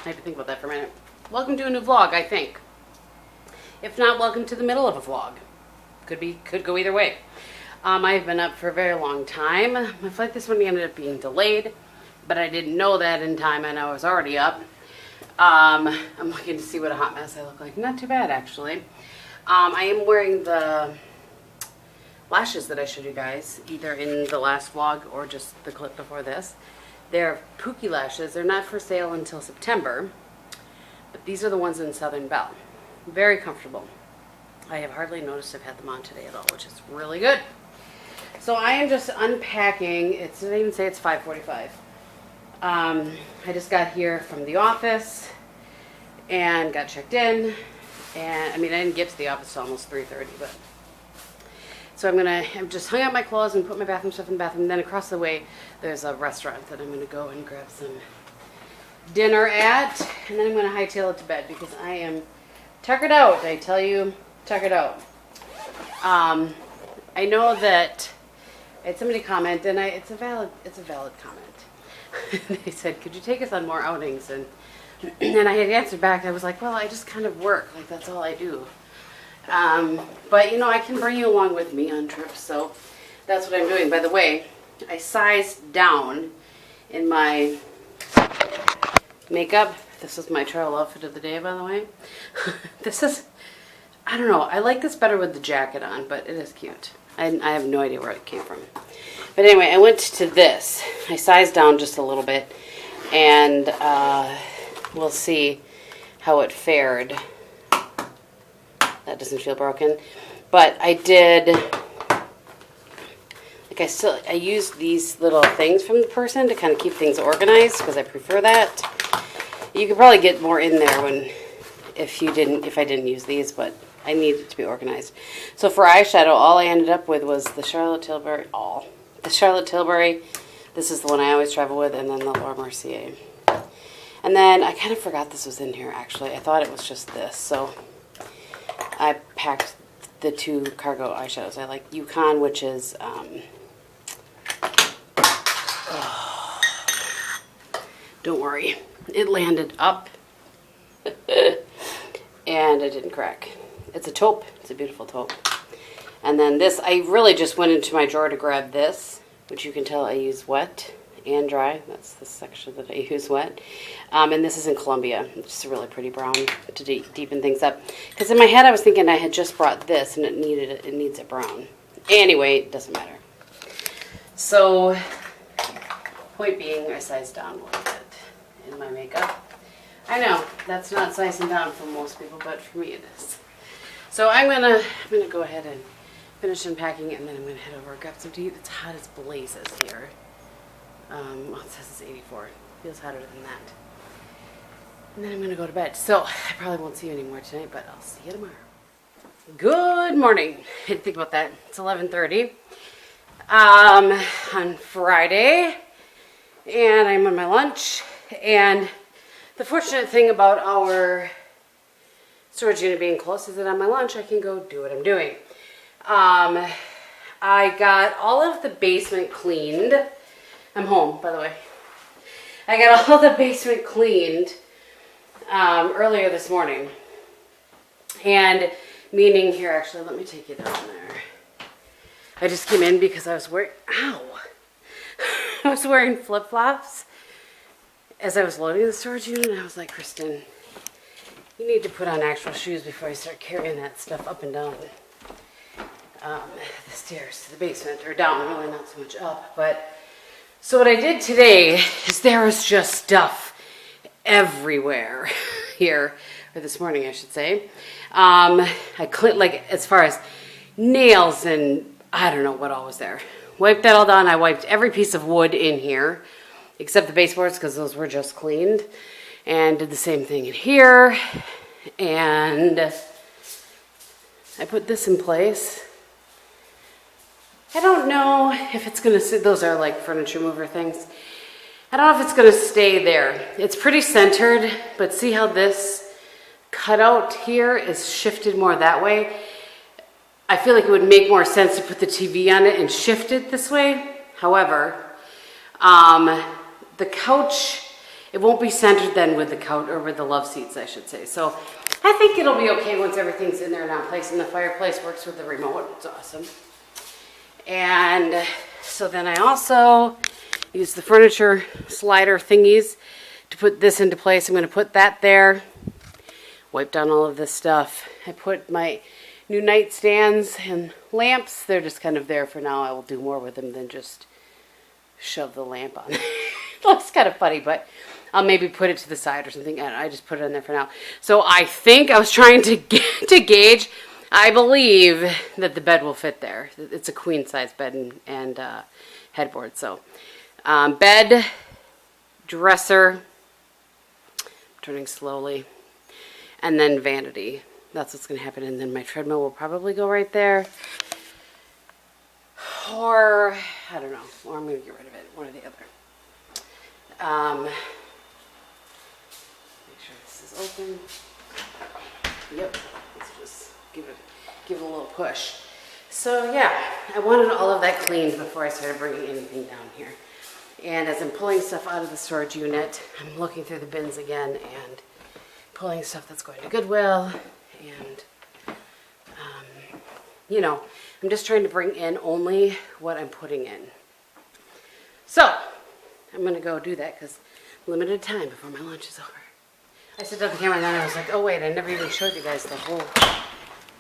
had to think about that for a minute. Welcome to a new vlog, I think. If not, welcome to the middle of a vlog. Could go either way. I've been up for a very long time. My flight this morning ended up being delayed, but I didn't know that in time, and I was already up. I'm looking to see what a hot mess I look like. Not too bad, actually. I am wearing the lashes that I showed you guys, either in the last vlog or just the clip before this. They're Pookie lashes. They're not for sale until September, but these are the ones in Southern Belle. Very comfortable. I have hardly noticed I've had them on today at all, which is really good. So I am just unpacking. It didn't even say it's 5:45. I just got here from the office and got checked in. And I didn't get to the office till almost 3:30, but so I've just hung out my clothes and put my bathroom stuff in the bathroom. And then across the way, there's a restaurant that I'm going to go and grab some dinner at. And then I'm going to hightail it to bed because I am tuckered out. I tell you, tuckered out. I know that I had somebody comment, and it's a valid comment. They said, "Could you take us on more outings?" And I had answered back. I was like, "Well, I just kind of work. Like that's all I do." But I can bring you along with me on trips, so that's what I'm doing. By the way, I sized down in my makeup. This is my travel outfit of the day, by the way. I don't know, I like this better with the jacket on, but it is cute. I have no idea where it came from. But anyway, I went to this. I sized down just a little bit, and we'll see how it fared. That doesn't feel broken. But I did, I used these little things from the person to kind of keep things organized because I prefer that. You could probably get more in there if I didn't use these, but I need it to be organized. So for eyeshadow, all I ended up with was the Charlotte Tilbury, this is the one I always travel with, and then the Laura Mercier. And then I kind of forgot this was in here, actually. I thought it was just this, so I packed the two cargo eyeshadows. I like Yukon, which is, don't worry, it landed up, and it didn't crack. It's a taupe. It's a beautiful taupe. And then this, I really just went into my drawer to grab this, which you can tell I use wet and dry. That's the section that I use wet. And this is in Columbia. It's just a really pretty brown to deepen things up. Because in my head I was thinking I had just brought this and it needs it brown. Anyway, it doesn't matter. So, point being, I sized down a little bit in my makeup. I know, that's not sizing down for most people, but for me it is. So I'm gonna go ahead and finish unpacking, and then I'm gonna head over and grab some tea. It's hot as blazes here. Well, it says it's 84. Feels hotter than that. And then I'm gonna go to bed. So I probably won't see you anymore tonight, but I'll see you tomorrow. Good morning. I didn't think about that. It's 11:30 on Friday, and I'm on my lunch. And the fortunate thing about our storage unit being close is that on my lunch I can go do what I'm doing. I got all of the basement cleaned. I'm home, by the way. I got all the basement cleaned earlier this morning. And meaning here, actually, let me take you down there. I just came in because I was wearing, I was wearing flip-flops as I was loading the storage unit, and I was like, Kristin, you need to put on actual shoes before you start carrying that stuff up and down the stairs to the basement, or down, really not so much up. But so what I did today is there was just stuff everywhere here, or this morning I should say. I cleaned, as far as nails and I don't know what all was there. Wiped that all down. I wiped every piece of wood in here except the baseboards because those were just cleaned, and did the same thing in here. And I put this in place. I don't know if it's gonna sit, those are like furniture mover things. I don't know if it's gonna stay there. It's pretty centered, but see how this cutout here is shifted more that way? I feel like it would make more sense to put the TV on it and shift it this way. However, the couch, it won't be centered then with the couch, or with the love seats, I should say. So I think it'll be okay once everything's in there and on place, and the fireplace works with the remote. It's awesome. And so then I also use the furniture slider thingies to put this into place. I'm going to put that there. Wipe down all of this stuff. I put my new nightstands and lamps. They're just kind of there for now. I will do more with them than just shove the lamp on. It looks kind of funny, but I'll maybe put it to the side or something. I just put it in there for now. So I think I was trying to gauge. I believe that the bed will fit there. It's a queen size bed and headboard. So bed, dresser, turning slowly, and then vanity. That's what's going to happen. And then my treadmill will probably go right there. Or, I don't know. Or I'm going to get rid of it. One or the other. Make sure this is open. Yep. Let's just give it a little push. So yeah, I wanted all of that cleaned before I started bringing anything down here. And as I'm pulling stuff out of the storage unit, I'm looking through the bins again and pulling stuff that's going to Goodwill. And, you know, I'm just trying to bring in only what I'm putting in. So, I'm going to go do that because limited time before my lunch is over. I set up the camera and then I was like, oh wait, I never even showed you guys the whole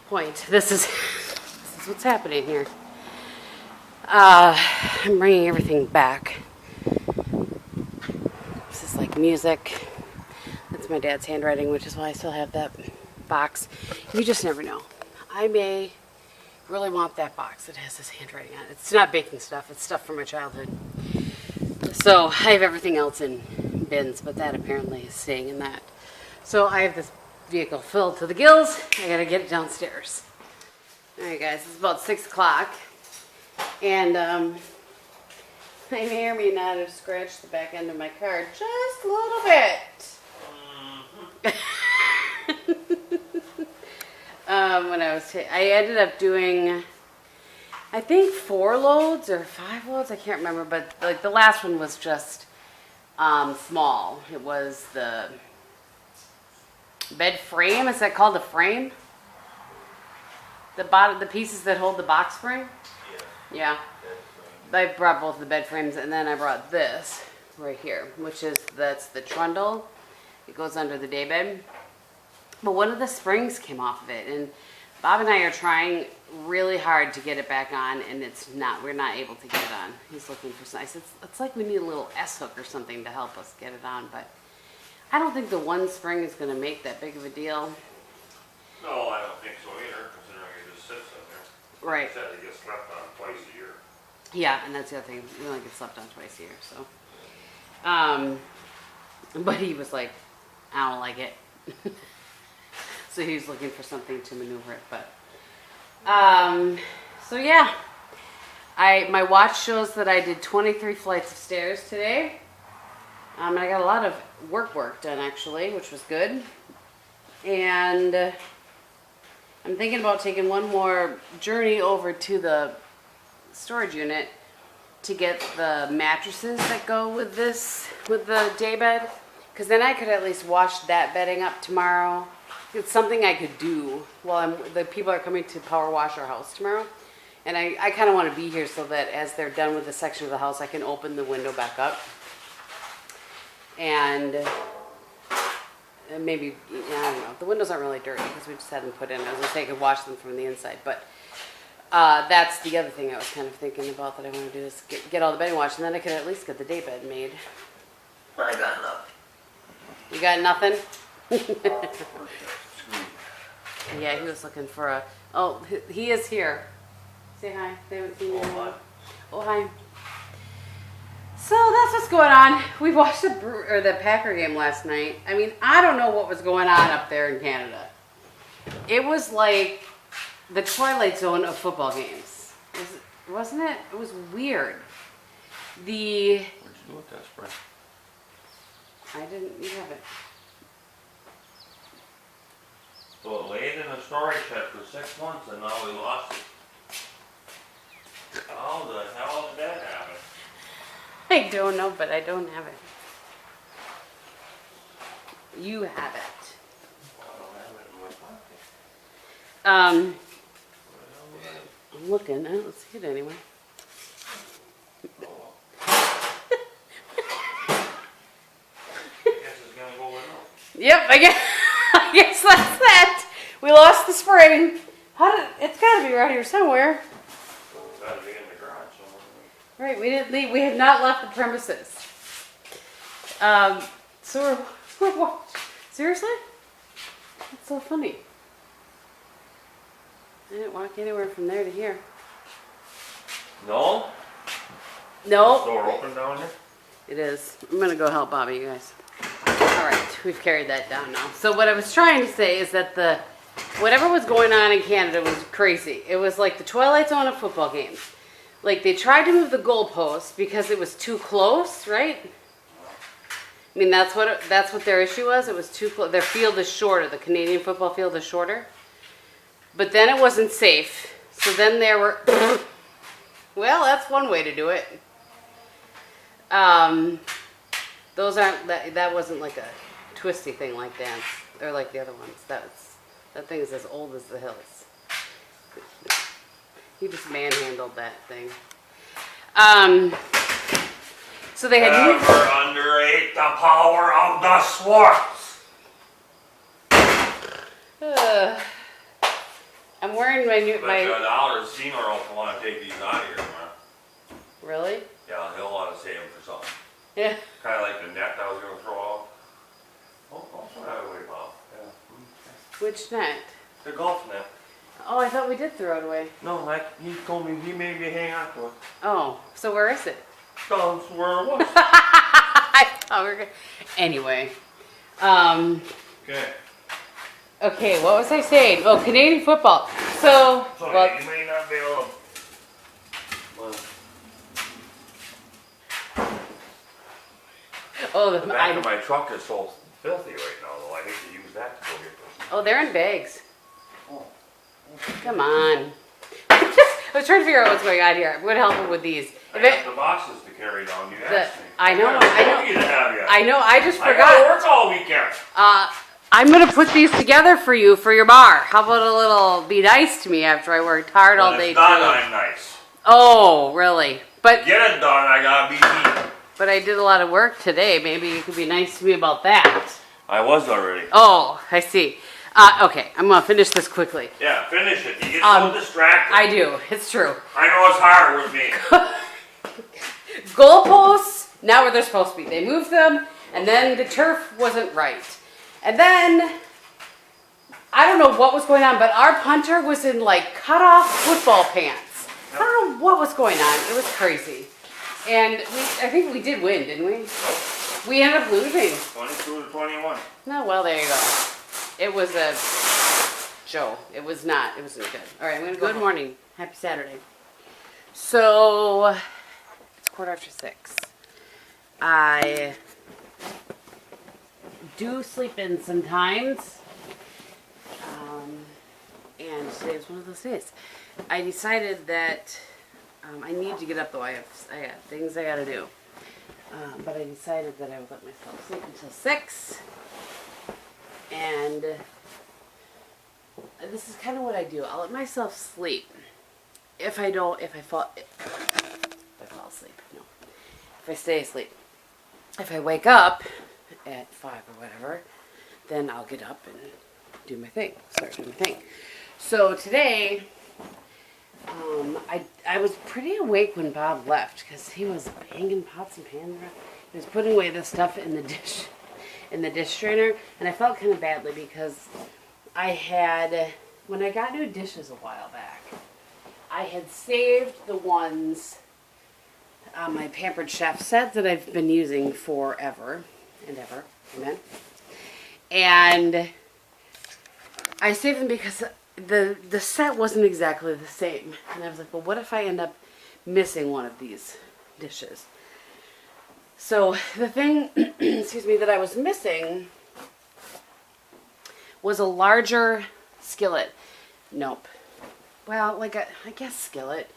point. This is what's happening here. I'm bringing everything back. This is like music. That's my dad's handwriting, which is why I still have that box. You just never know. I may really want that box that has his handwriting on it. It's not baking stuff. It's stuff from my childhood. So I have everything else in bins, but that apparently is staying in that. So I have this vehicle filled to the gills. I gotta get it downstairs. All right, guys, it's about 6 o'clock. And I may or may not have scratched the back end of my car just a little bit. When I ended up doing, I think 4 loads or 5 loads, I can't remember, but like the last one was just small. It was the bed frame. Is that called a frame? The pieces that hold the box frame? Yeah. I brought both the bed frames, and then I brought this right here, that's the trundle. It goes under the daybed. But one of the springs came off of it, and Bob and I are trying really hard to get it back on, and we're not able to get it on. He's looking for something. I said, it's like we need a little S-hook or something to help us get it on, but I don't think the one spring is going to make that big of a deal. No, I don't think so either, considering it just sits in there. Right. Like I said, it gets slept on twice a year. Yeah, and that's the other thing. We only get slept on twice a year, so. But he was like, I don't like it. So he was looking for something to maneuver it, but. So yeah. My watch shows that I did 23 flights of stairs today. And I got a lot of work done actually, which was good. And I'm thinking about taking one more journey over to the storage unit to get the mattresses that go with the daybed, because then I could at least wash that bedding up tomorrow. It's something I could do while the people are coming to power wash our house tomorrow, and I kind of want to be here so that as they're done with this section of the house, I can open the window back up and maybe, I don't know, the windows aren't really dirty because we just had them put in. I was going to say I could wash them from the inside, but that's the other thing I was kind of thinking about that I want to do is get all the bedding washed, and then I could at least get the daybed made. I got enough. You got nothing? Yeah, he was looking for a. Oh, he is here. Say hi. They haven't seen you. Oh, hi. So that's what's going on. We watched the Packer game last night. I mean, I don't know what was going on up there in Canada. It was like the Twilight Zone of football games. Wasn't it? It was weird. What'd you do with that spray? Well, it laid in a storage shed for 6 months and now we lost it. How the hell did that happen? I don't know, but I don't have it. You have it. I don't have it in my pocket. I'm looking. I don't see it anywhere. I guess it's gonna go without. Yep, I guess that's that. We lost the spring. It's got to be around here somewhere. It's gotta be in the garage somewhere. Right, we didn't leave. We had not left the premises. So we're watching. Seriously? That's so funny. I didn't walk anywhere from there to here. No? No. Door open down there? It is. I'm gonna go help Bobby, you guys. All right, we've carried that down now. So what I was trying to say is that whatever was going on in Canada was crazy. It was like the Twilight Zone of football games. Like they tried to move the goalpost because it was too close, right? I mean, that's what their issue was. It was too close. Their field is shorter. The Canadian football field is shorter. But then it wasn't safe. So then there were, well, that's one way to do it. Those aren't, that wasn't like a twisty thing like dance, or like the other ones. That thing is as old as the hills. He just manhandled that thing. So they had moved. Never underrate the power of the Swartz. I'm wearing my new, But $1 Seymour will want to take these out of here, man. Really? Yeah, he'll want to save them for something. Yeah. Kind of like the net I was going to throw out. Oh, also that way, Bob. Yeah. Which net? The golf net. Oh, I thought we did throw it away. No, like he told me he made me hang on to it. Oh, so where is it? That's where it was. I thought we were good. Anyway. Okay. Okay, what was I saying? Oh, Canadian football. So, Sorry, well, you may not be able to. oh, The back of my truck is so filthy right now, though. I hate to use that to go get this. oh, they're in bags. Oh. Come on. I was trying to figure out what's going on here. I'm going to help him with these. I got the boxes to carry down. You asked me. I know. I I know. I just gotta forgot. work all weekend. I'm going to put these together for you for your bar. How about a little be nice to me after I worked hard all day When it's done, too? I'm nice. Oh, really? But Get it done, I gotta be neat. But I did a lot of work today. Maybe you could be nice to me about that. I was already. Oh, I see. Okay, I'm going to finish this quickly. Yeah, finish it. You get so distracted. I do. It's true. I know it's hard with me. Goalposts, not where they're supposed to be. They moved them, and then the turf wasn't right. And then, I don't know what was going on, but our punter was in like cut-off football pants. I don't know what was going on. It was crazy. And I think we did win, didn't we? We ended up losing. 22-21. No, well, there you go. It was a show. It wasn't good. All right, I'm going to go. Good morning. Happy Saturday. So, it's 6:15. I do sleep in sometimes. And today was one of those days. I decided that I need to get up, though. I have things I got to do. But I decided that I would let myself sleep until 6. And this is kind of what I do. I'll let myself sleep. If I fall asleep, no. If I stay asleep. If I wake up at 5 or whatever, then I'll get up and do my thing. Start doing my thing. So today, I was pretty awake when Bob left because he was banging pots and pans around. He was putting away the stuff in the dish strainer, and I felt kind of badly because when I got new dishes a while back, I had saved the ones my Pampered Chef set that I've been using forever and ever, amen. And I saved them because the set wasn't exactly the same. And I was like, well, what if I end up missing one of these dishes? So the thing, excuse me, that I was missing was a larger skillet. Nope. Well, like I guess skillet.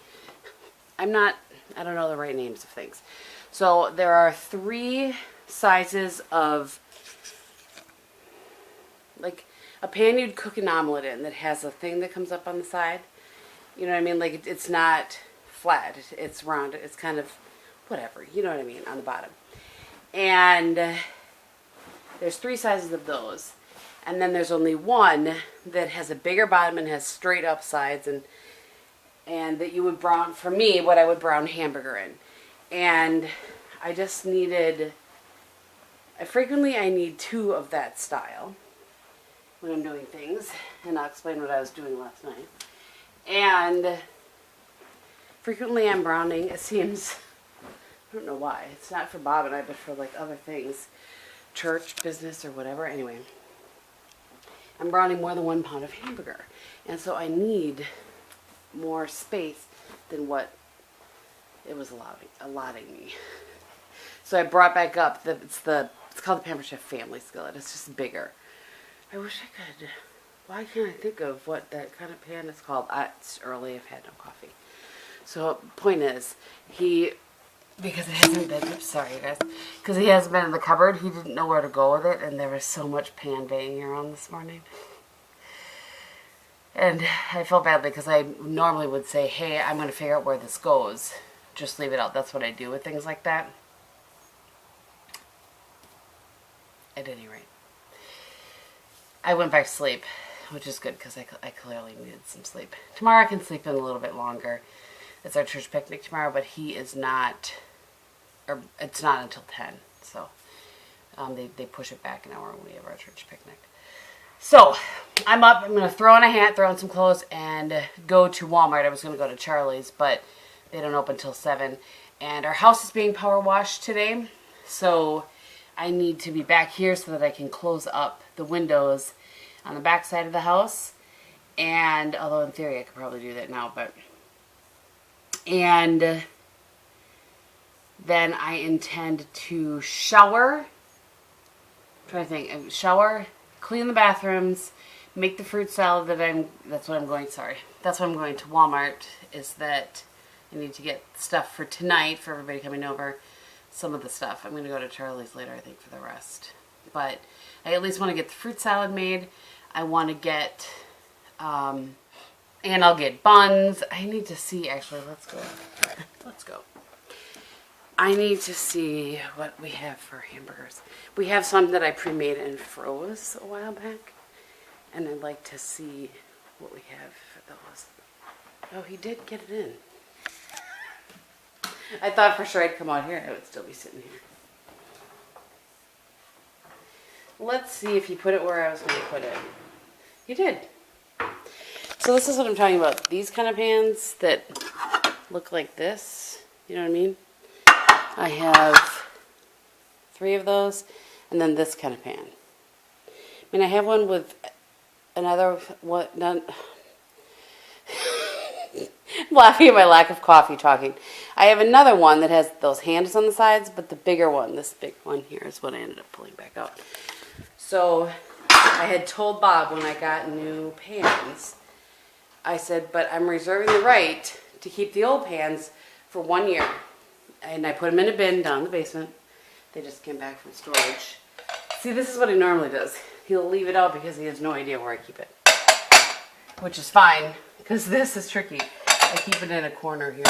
I don't know the right names of things. So there are 3 sizes of like a pan you'd cook an omelet in that has a thing that comes up on the side. You know what I mean? Like it's not flat. It's round. It's kind of whatever. You know what I mean? On the bottom. And there's 3 sizes of those. And then there's only one that has a bigger bottom and has straight up sides and that you would brown, for me, what I would brown hamburger in. And I just needed, I need 2 of that style when I'm doing things. And I'll explain what I was doing last night. And frequently I'm browning, it seems, I don't know why. It's not for Bob and I, but for like other things. Church, business, or whatever. Anyway, I'm browning more than 1 pound of hamburger. And so I need more space than what it was allotting me. So I brought back up, it's called the Pampered Chef Family Skillet. It's just bigger. I wish I could, why can't I think of what that kind of pan is called? It's early, I've had no coffee. So point is, because it hasn't been, oops, sorry you guys, because he hasn't been in the cupboard, he didn't know where to go with it, and there was so much pan banging around this morning. And I felt badly because I normally would say, hey, I'm going to figure out where this goes. Just leave it out. That's what I do with things like that. At any rate, I went back to sleep, which is good because I clearly needed some sleep. Tomorrow I can sleep in a little bit longer. It's our church picnic tomorrow, but he is not, or it's not until 10. So they push it back an hour when we have our church picnic. So I'm up. I'm going to throw on a hat, throw on some clothes, and go to Walmart. I was going to go to Charlie's, but they don't open until 7. And our house is being power washed today. So I need to be back here so that I can close up the windows on the back side of the house. And although in theory I could probably do that now, but... And then I intend to shower. I'm trying to think. Shower, clean the bathrooms, make the fruit salad that's what I'm going to Walmart, is that I need to get stuff for tonight for everybody coming over. Some of the stuff. I'm going to go to Charlie's later, I think, for the rest. But I at least want to get the fruit salad made. I want to get... and I'll get buns. I need to see, actually, let's go. Let's go. I need to see what we have for hamburgers. We have some that I pre-made and froze a while back. And I'd like to see what we have for those. Oh, he did get it in. I thought for sure I'd come out here and I would still be sitting here. Let's see if he put it where I was going to put it. He did. So this is what I'm talking about. These kind of pans that look like this. You know what I mean? I have 3 of those. And then this kind of pan. I mean, I have one with another... I'm laughing at my lack of coffee talking. I have another one that has those handles on the sides, but the bigger one, this big one here, is what I ended up pulling back out. So I had told Bob when I got new pans... I said, but I'm reserving the right to keep the old pans for 1 year. And I put them in a bin down in the basement. They just came back from storage. See, this is what he normally does. He'll leave it out because he has no idea where I keep it. Which is fine, because this is tricky. I keep it in a corner here.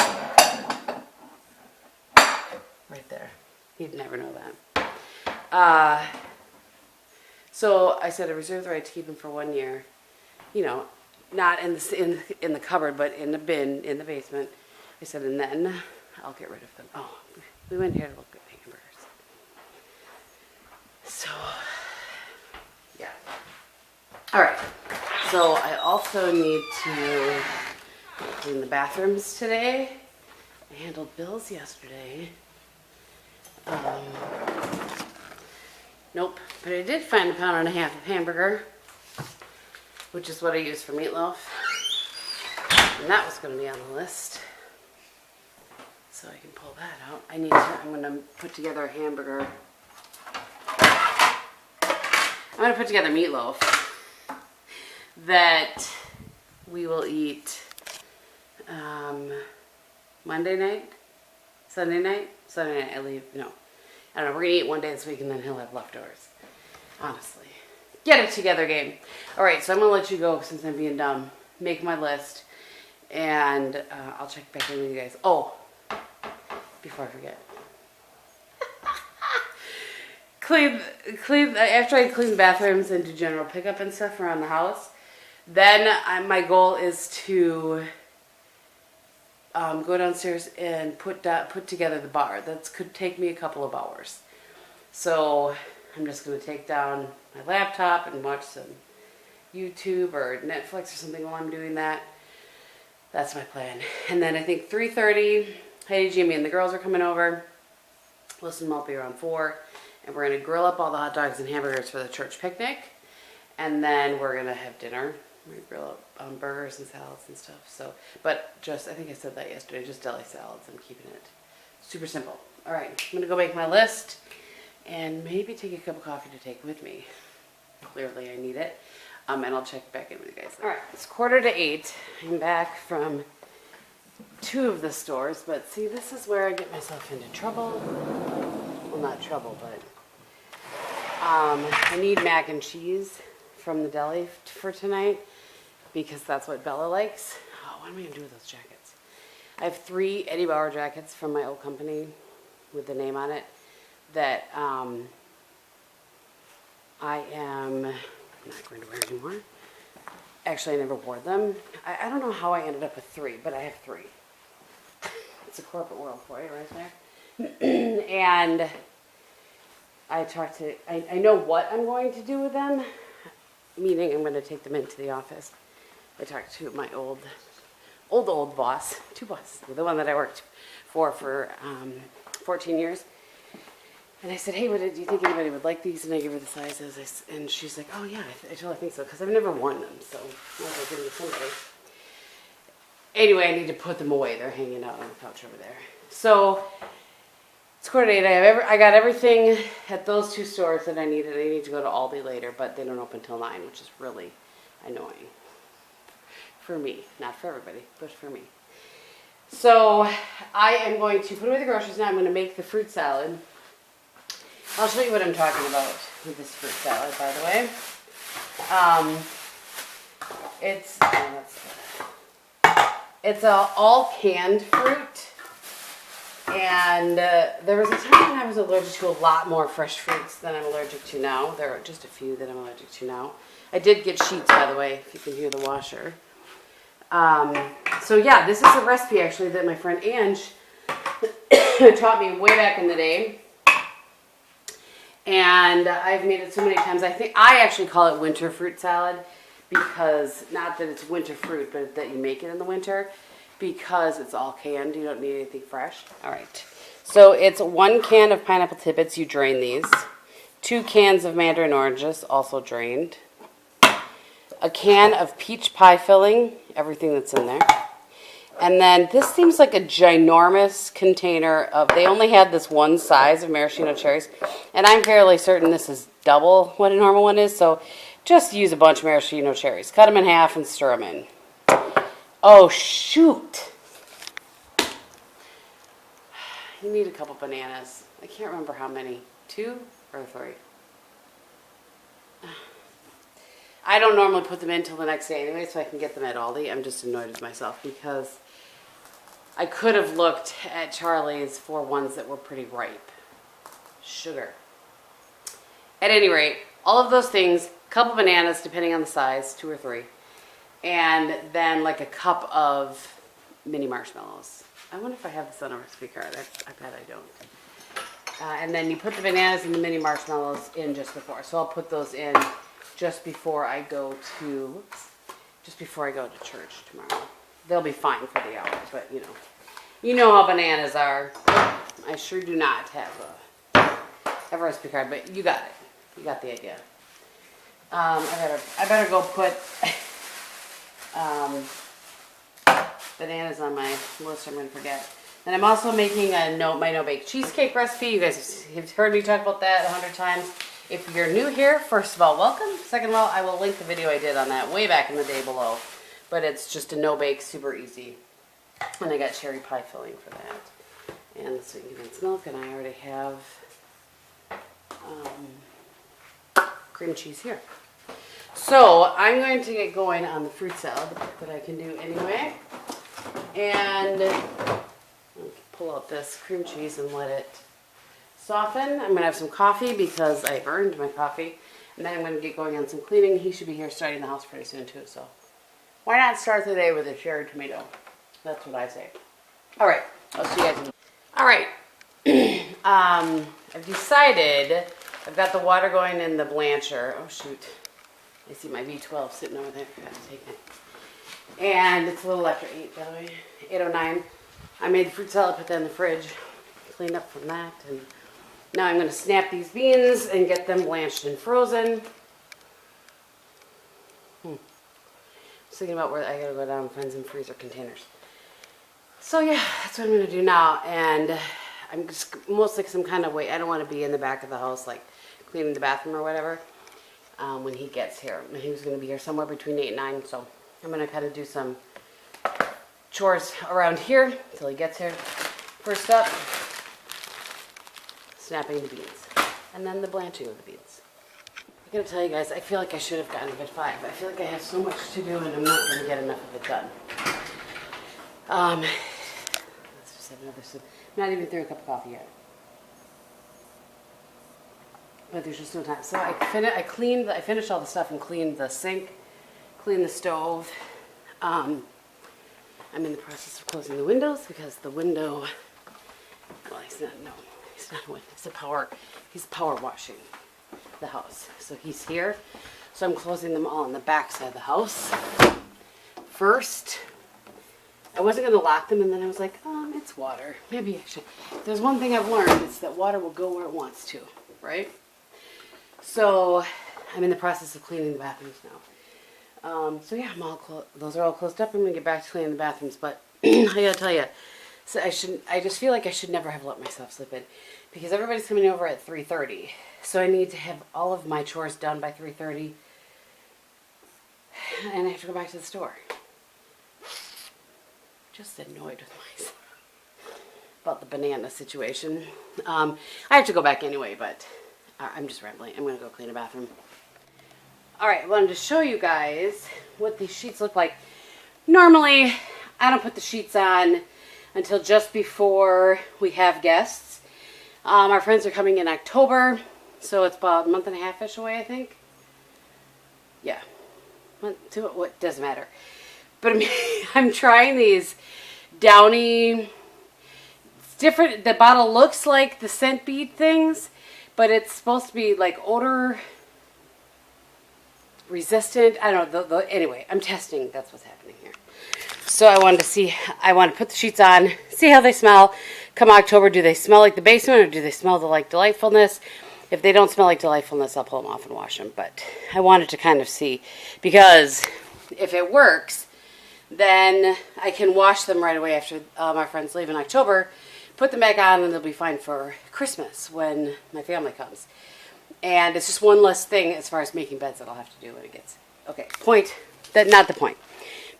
Right there. He'd never know that. So I said I reserve the right to keep them for 1 year. You know, not in the cupboard, but in the bin in the basement. I said, and then I'll get rid of them. Oh, we went here to look at hamburgers. So, yeah. All right. So I also need to clean the bathrooms today. I handled bills yesterday. Nope. But I did find 1.5 pounds of hamburger, which is what I use for meatloaf. And that was going to be on the list. So I can pull that out. I'm going to put together a hamburger. I'm going to put together meatloaf that we will eat Monday night, Sunday night. Sunday night I leave, no. I don't know, we're going to eat one day this week and then he'll have leftovers. Honestly. Get it together game. All right, so I'm going to let you go since I'm being dumb. Make my list. And I'll check back in with you guys. Oh, before I forget. After I clean the bathrooms and do general pickup and stuff around the house, then my goal is to go downstairs and put together the bar. That could take me a couple of hours. So I'm just going to take down my laptop and watch some YouTube or Netflix or something while I'm doing that. That's my plan. And then I think 3:30, Heidi, Jimmy, and the girls are coming over. Listen, I'll be around 4. And we're going to grill up all the hot dogs and hamburgers for the church picnic. And then we're going to have dinner. We're going to grill up burgers and salads and stuff. So, but just, I think I said that yesterday, just deli salads. I'm keeping it super simple. All right, I'm going to go make my list and maybe take a cup of coffee to take with me. Clearly I need it. And I'll check back in with you guys. All right, it's 7:45. I'm back from 2 of the stores. But see, this is where I get myself into trouble. Well, not trouble, but I need mac and cheese from the deli for tonight because that's what Bella likes. Oh, what am I going to do with those jackets? I have 3 Eddie Bauer jackets from my old company with the name on it that I am not going to wear anymore. Actually, I never wore them. I don't know how I ended up with 3, but I have 3. It's a corporate world for you right there. And I know what I'm going to do with them, meaning I'm going to take them into the office. I talked to my old boss, 2 bosses, the one that I worked for 14 years. And I said, hey, do you think anybody would like these? And I gave her the sizes. And she's like, oh, yeah, I totally think so. Because I've never worn them. So I might as well give them to somebody. Anyway, I need to put them away. They're hanging out on the couch over there. So it's 7:45. I got everything at those 2 stores that I needed. I need to go to Aldi later, but they don't open till 9, which is really annoying. For me. Not for everybody, but for me. So I am going to put away the groceries now. I'm going to make the fruit salad. I'll show you what I'm talking about with this fruit salad, by the way. It's all canned fruit. And there was a time when I was allergic to a lot more fresh fruits than I'm allergic to now. There are just a few that I'm allergic to now. I did get sheets, by the way, if you can hear the washer. So yeah, this is a recipe actually that my friend Ange taught me way back in the day. And I've made it so many times. I actually call it winter fruit salad because, not that it's winter fruit, but that you make it in the winter because it's all canned. You don't need anything fresh. All right. So it's 1 can of pineapple tippets. You drain these. 2 cans of mandarin oranges, also drained. A can of peach pie filling, everything that's in there. And then this seems like a ginormous container of, they only had this one size of maraschino cherries. And I'm fairly certain this is double what a normal one is. So just use a bunch of maraschino cherries. Cut them in half and stir them in. Oh, shoot. You need a couple bananas. I can't remember how many. 2 or 3? I don't normally put them in until the next day anyway, so I can get them at Aldi. I'm just annoyed with myself because I could have looked at Charlie's for ones that were pretty ripe. Sugar. At any rate, all of those things, a couple bananas depending on the size, 2 or 3, and then like a cup of mini marshmallows. I wonder if I have this on a recipe card. I bet I don't. And then you put the bananas and the mini marshmallows in just before. So I'll put those in just before I go to church tomorrow. They'll be fine for the hour, but you know how bananas are. I sure do not have a recipe card, but you got it. You got the idea. I better go put bananas on my list. I'm going to forget. And I'm also making my no-bake cheesecake recipe. You guys have heard me talk about that 100 times. If you're new here, first of all, welcome. Second of all, I will link the video I did on that way back in the day below. But it's just a no-bake, super easy. And I got cherry pie filling for that. And the sweet condensed milk, and I already have cream cheese here. So I'm going to get going on the fruit salad that I can do anyway. And pull out this cream cheese and let it soften. I'm gonna have some coffee because I burned my coffee. And then I'm gonna get going on some cleaning. He should be here starting the house pretty soon too, so. Why not start the day with a cherry tomato? That's what I say. All right, I'll see you guys. All right, I've decided, I've got the water going in the blancher. Oh shoot, I see my V12 sitting over there. I forgot to take it. And it's a little after 8, by the way, 8:09. I made the fruit salad, put that in the fridge, cleaned up from that, and now I'm gonna snap these beans and get them blanched and frozen. I was thinking about where I gotta go down and find some freezer containers. So yeah, that's what I'm gonna do now. And I'm just mostly because I'm kind of I don't want to be in the back of the house like cleaning the bathroom or whatever when he gets here. He was gonna be here somewhere between 8 and 9, so I'm gonna kind of do some chores around here until he gets here. First up, snapping the beans, and then the blanching of the beans. I gotta tell you guys, I feel like I should have gotten up at 5. I feel like I have so much to do and I'm not gonna get enough of it done. Let's just have another sip. I'm not even through a cup of coffee yet. But there's just no time. So I finished all the stuff and cleaned the sink, cleaned the stove. I'm in the process of closing the windows because the window, well, he's not a window, he's power washing the house. So he's here. So I'm closing them all on the back side of the house first. I wasn't going to lock them, and then I was like, it's water. Maybe I should. There's one thing I've learned, it's that water will go where it wants to, right? So I'm in the process of cleaning the bathrooms now. So yeah, those are all closed up. I'm going to get back to cleaning the bathrooms, but I got to tell you, so I just feel like I should never have let myself slip in because everybody's coming over at 3:30. So I need to have all of my chores done by 3:30, and I have to go back to the store. Just annoyed with myself about the banana situation. I have to go back anyway, but I'm just rambling. I'm going to go clean the bathroom. Alright, I wanted to show you guys what these sheets look like. Normally, I don't put the sheets on until just before we have guests. Our friends are coming in October, so it's about a month and a half-ish away, I think. Yeah. What doesn't matter. But I'm trying these Downy, it's different, the bottle looks like the scent bead things, but it's supposed to be like odor resistant. I don't know, anyway, I'm testing, that's what's happening here. So I want to put the sheets on, see how they smell. Come October, do they smell like the basement or do they smell like delightfulness? If they don't smell like delightfulness, I'll pull them off and wash them. But I wanted to kind of see, because if it works, then I can wash them right away after my friends leave in October, put them back on, and they'll be fine for Christmas when my family comes. And it's just one less thing as far as making beds that I'll have to do when it gets... Okay, not the point.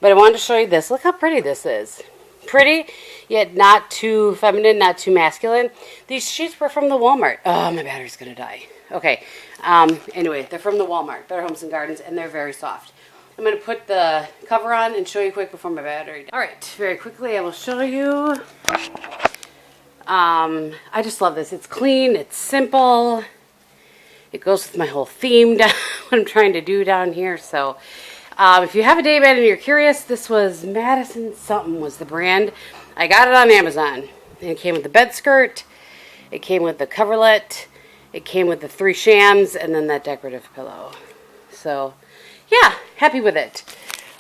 But I wanted to show you this. Look how pretty this is. Pretty, yet not too feminine, not too masculine. These sheets were from the Walmart. Oh, my battery's going to die. Okay, anyway, they're from the Walmart, Better Homes and Gardens, and they're very soft. I'm going to put the cover on and show you quick before my battery dies. Alright, very quickly I will show you. I just love this. It's clean, it's simple. It goes with my whole theme down, what I'm trying to do down here. So, if you have a daybed and you're curious, this was Madison something was the brand. I got it on Amazon. And it came with the bed skirt. It came with the coverlet. It came with the 3 shams and then that decorative pillow. So, yeah, happy with it.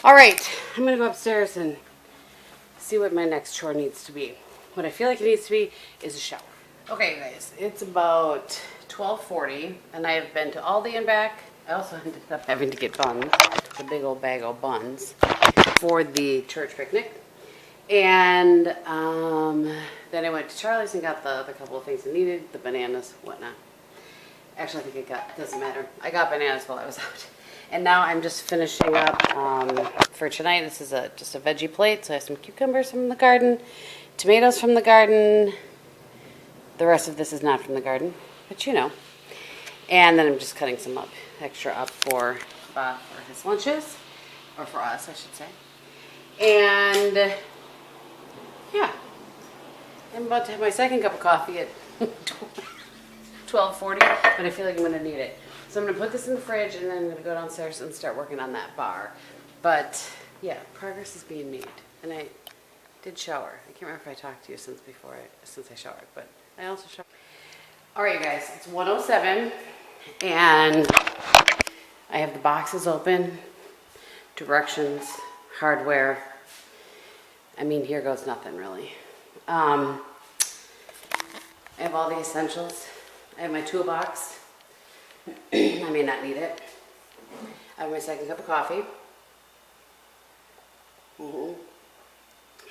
All right, I'm going to go upstairs and see what my next chore needs to be. What I feel like it needs to be is a shower. Okay, guys, it's about 12:40, and I have been to Aldi and back. I also ended up having to get buns, a big old bag of buns, for the church picnic. And then I went to Charlie's and got the other couple of things I needed, the bananas, whatnot. Actually, I think doesn't matter. I got bananas while I was out. And now I'm just finishing up for tonight. This is just a veggie plate. So I have some cucumbers from the garden, tomatoes from the garden. The rest of this is not from the garden, but you know. And then I'm just cutting some extra up for Bob for his lunches, or for us, I should say. And yeah, I'm about to have my second cup of coffee at 12:40, but I feel like I'm gonna need it. So I'm gonna put this in the fridge, and then I'm gonna go downstairs and start working on that bar. But yeah, progress is being made, and I did shower. I can't remember if I talked to you since I showered, but I also showered. All right, you guys, it's 1:07, and I have the boxes open, directions, hardware. I mean, here goes nothing really. I have all the essentials. I have my toolbox. I may not need it. I have my second cup of coffee. I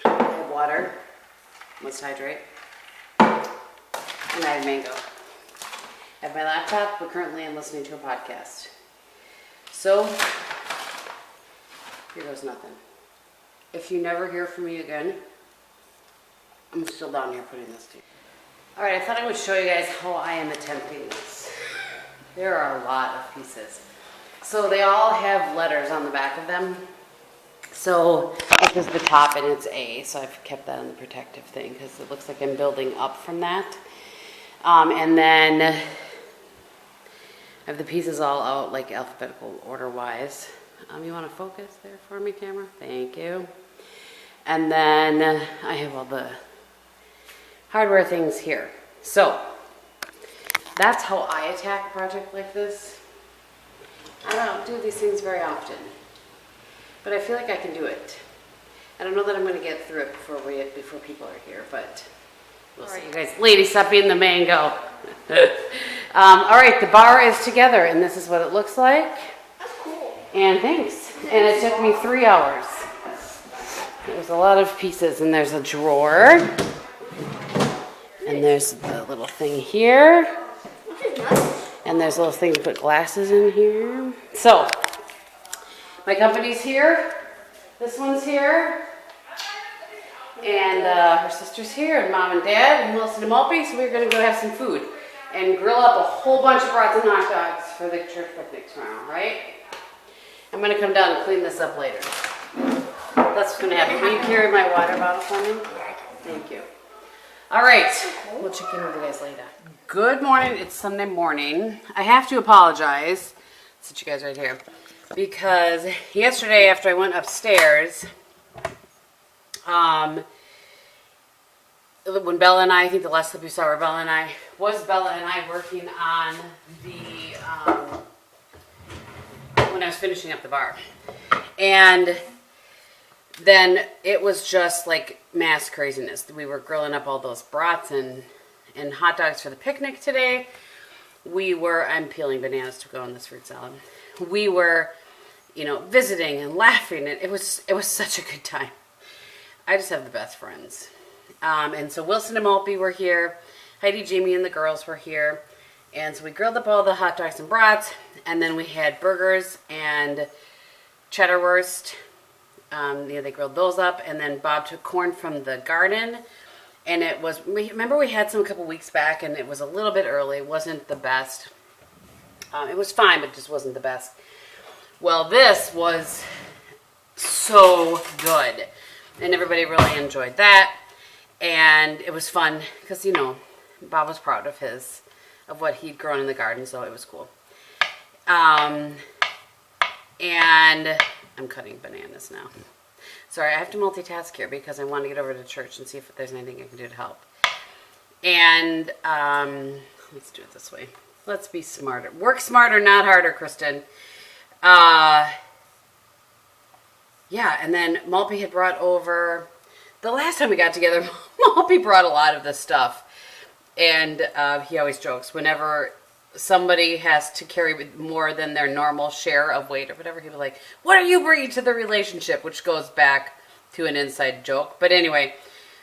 have water. Must hydrate. And I have mango. I have my laptop, but currently I'm listening to a podcast. So, here goes nothing. If you never hear from me again, I'm still down here putting this to you. Alright, I thought I would show you guys how I am attempting this. There are a lot of pieces. So they all have letters on the back of them. So this is the top and it's A, so I've kept that on the protective thing because it looks like I'm building up from that. And then I have the pieces all out like alphabetical order wise. You want to focus there for me, camera? Thank you. And then I have all the hardware things here. So that's how I attack a project like this. I don't do these things very often, but I feel like I can do it. I don't know that I'm going to get through it before people are here, but we'll see. You guys, ladies, stop being the mango. All right, the bar is together, and this is what it looks like. That's cool. And thanks. And it took me 3 hours. There's a lot of pieces, and there's a drawer. And there's the little thing here. And there's a little thing to put glasses in here. So, my company's here. This one's here. And her sister's here, and mom and dad, and Wilson and Malpy. So we're going to go have some food and grill up a whole bunch of brats and hot dogs for the church picnic tomorrow, right? I'm going to come down and clean this up later. That's what's going to happen. Can you carry my water bottle for me? Thank you. All right. We'll check in with you guys later. Good morning. It's Sunday morning. I have to apologize. Sit you guys right here. Because yesterday after I went upstairs, when Bella and I think the last clip you saw were Bella and I working on the, when I was finishing up the bar. And then it was just like mass craziness. We were grilling up all those brats and hot dogs for the picnic today. I'm peeling bananas to go on this fruit salad. We were, visiting and laughing, and it was such a good time. I just have the best friends. And so Wilson and Malpy were here. Heidi, Jamie, and the girls were here. And so we grilled up all the hot dogs and brats, and then we had burgers and cheddar wurst. They grilled those up, and then Bob took corn from the garden. And it was, remember we had some a couple weeks back, and it was a little bit early. It wasn't the best. It was fine, but it just wasn't the best. Well, this was so good. And everybody really enjoyed that. And it was fun, because, Bob was proud of what he'd grown in the garden, so it was cool. And I'm cutting bananas now. Sorry, I have to multitask here because I want to get over to church and see if there's anything I can do to help. And let's do it this way. Let's be smarter. Work smarter, not harder, Kristin. Yeah, and then Malpy had brought over, the last time we got together, Malpy brought a lot of this stuff. And he always jokes, whenever somebody has to carry more than their normal share of weight or whatever, he'll be like, what are you bringing to the relationship? Which goes back to an inside joke. But anyway,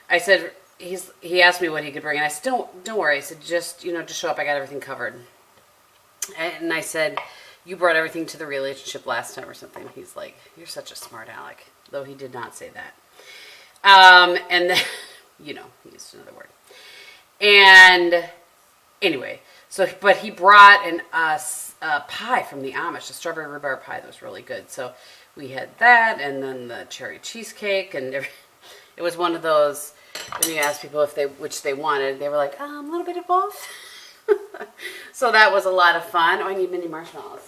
I said, he asked me what he could bring, and I said, don't worry. I said, just show up. I got everything covered. And I said, you brought everything to the relationship last time or something. He's like, you're such a smart aleck. Though he did not say that. And then, he used another word. And anyway, So, but he brought a pie from the Amish, a strawberry rhubarb pie that was really good. So we had that, and then the cherry cheesecake, and it was one of those when you ask people which they wanted, they were like, a little bit of both. So that was a lot of fun. Oh, I need mini marshmallows.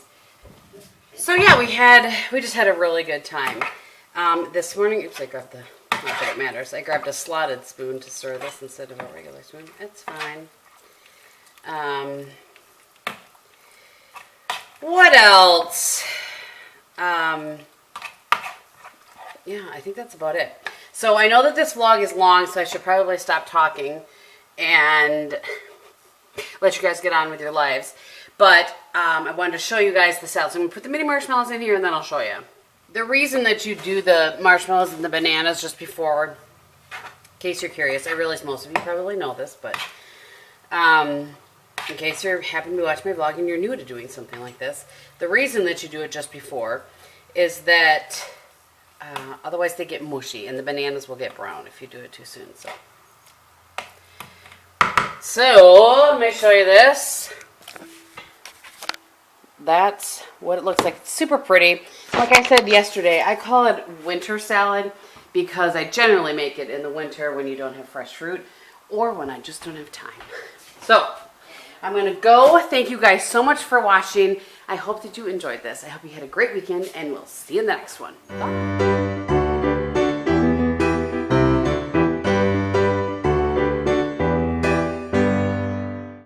So yeah, we just had a really good time. This morning, oops, I grabbed not that it matters. I grabbed a slotted spoon to stir this instead of a regular spoon. It's fine. What else? Yeah, I think that's about it. So I know that this vlog is long, so I should probably stop talking and let you guys get on with your lives. But I wanted to show you guys the salad. So I'm going to put the mini marshmallows in here and then I'll show you. The reason that you do the marshmallows and the bananas just before, in case you're curious, I realize most of you probably know this, but in case you happen to be watching my vlog and you're new to doing something like this, the reason that you do it just before is that otherwise they get mushy and the bananas will get brown if you do it too soon. So let me show you this. That's what it looks like. It's super pretty. Like I said yesterday, I call it winter salad because I generally make it in the winter when you don't have fresh fruit or when I just don't have time. So I'm going to go. Thank you guys so much for watching. I hope that you enjoyed this. I hope you had a great weekend and we'll see you in the next one. Bye.